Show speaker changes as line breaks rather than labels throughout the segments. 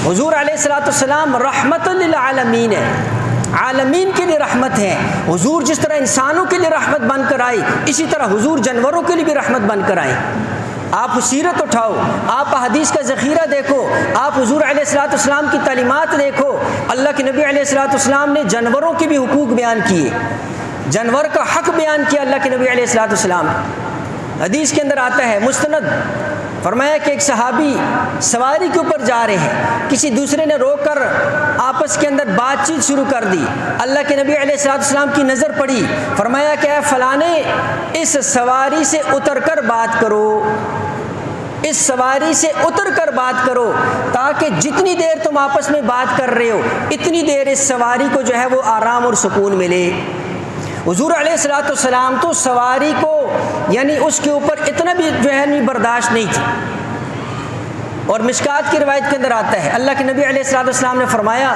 حضور علیہ الصلوۃ والسلام رحمت للعالمین ہے، عالمین کے لیے رحمت ہے۔ حضور جس طرح انسانوں کے لیے رحمت بن کر آئے، اسی طرح حضور جانوروں کے لیے بھی رحمت بن کر آئے۔ آپ سیرت اٹھاؤ، آپ حدیث کا ذخیرہ دیکھو، آپ حضور علیہ الصلوۃ والسلام کی تعلیمات دیکھو۔ اللہ کے نبی علیہ الصلوۃ والسلام نے جانوروں کے بھی حقوق بیان کیے، جانور کا حق بیان کیا اللہ کے نبی علیہ الصلوۃ والسلام۔ حدیث کے اندر آتا ہے مستند، فرمایا کہ ایک صحابی سواری کے اوپر جا رہے ہیں، کسی دوسرے نے روک کر آپس کے اندر بات چیت شروع کر دی۔ اللہ کے نبی علیہ الصلوۃ والسلام کی نظر پڑی، فرمایا کہ اے فلانے، اس سواری سے اتر کر بات کرو، اس سواری سے اتر کر بات کرو، تاکہ جتنی دیر تم آپس میں بات کر رہے ہو اتنی دیر اس سواری کو جو ہے وہ آرام اور سکون ملے۔ حضور علیہ الصلوۃ والسلام تو سواری کو یعنی اس کے اوپر اتنا بھی جو ہے نہیں برداشت نہیں تھی۔ اور مشکات کی روایت کے اندر آتا ہے اللہ کے نبی علیہ الصلوۃ والسلام نے فرمایا،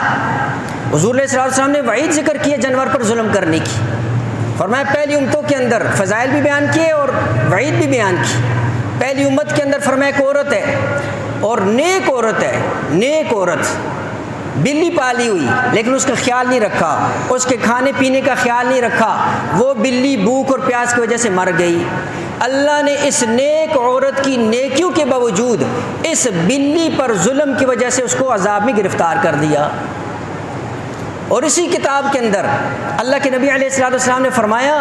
حضور علیہ الصلوۃ والسلام نے وعید ذکر کیا جانور پر ظلم کرنے کی۔ فرمایا پہلی امتوں کے اندر فضائل بھی بیان کیے اور وعید بھی بیان کی۔ پہلی امت کے اندر فرمایا ایک عورت ہے اور نیک عورت ہے، نیک عورت بلی پالی ہوئی لیکن اس کا خیال نہیں رکھا، اس کے کھانے پینے کا خیال نہیں رکھا، وہ بلی بھوک اور پیاس کی وجہ سے مر گئی۔ اللہ نے اس نیک عورت کی نیکیوں کے باوجود اس بلی پر ظلم کی وجہ سے اس کو عذاب میں گرفتار کر دیا۔ اور اسی کتاب کے اندر اللہ کے نبی علیہ الصلوۃ والسلام نے فرمایا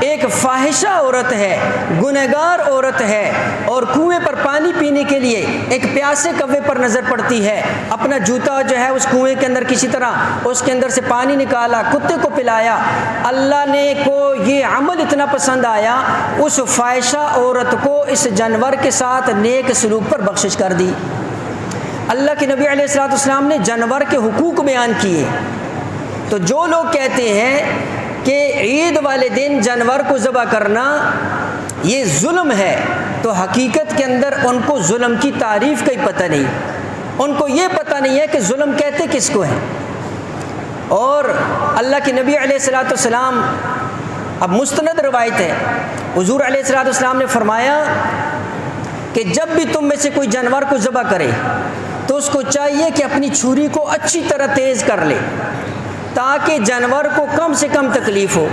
ایک فاحشہ عورت ہے، گنہگار عورت ہے، اور کنویں پر پانی پینے کے لیے ایک پیاسے کوے پر نظر پڑتی ہے، اپنا جوتا جو ہے اس کنویں کے اندر کسی طرح اس کے اندر سے پانی نکالا، کتے کو پلایا۔ اللہ نے کو یہ عمل اتنا پسند آیا، اس فاحشہ عورت کو اس جانور کے ساتھ نیک سلوک پر بخشش کر دی۔ اللہ کے نبی علیہ الصلوۃ والسلام نے جانور کے حقوق بیان کیے۔ تو جو لوگ کہتے ہیں کہ عید والے دن جانور کو ذبح کرنا یہ ظلم ہے، تو حقیقت کے اندر ان کو ظلم کی تعریف کا ہی پتہ نہیں، ان کو یہ پتہ نہیں ہے کہ ظلم کہتے کس کو ہے۔ اور اللہ کے نبی علیہ الصلوۃ والسلام، اب مستند روایت ہے، حضور علیہ الصلوۃ والسلام نے فرمایا کہ جب بھی تم میں سے کوئی جانور کو ذبح کرے تو اس کو چاہیے کہ اپنی چھری کو اچھی طرح تیز کر لے تاکہ جانور کو کم سے کم تکلیف ہو۔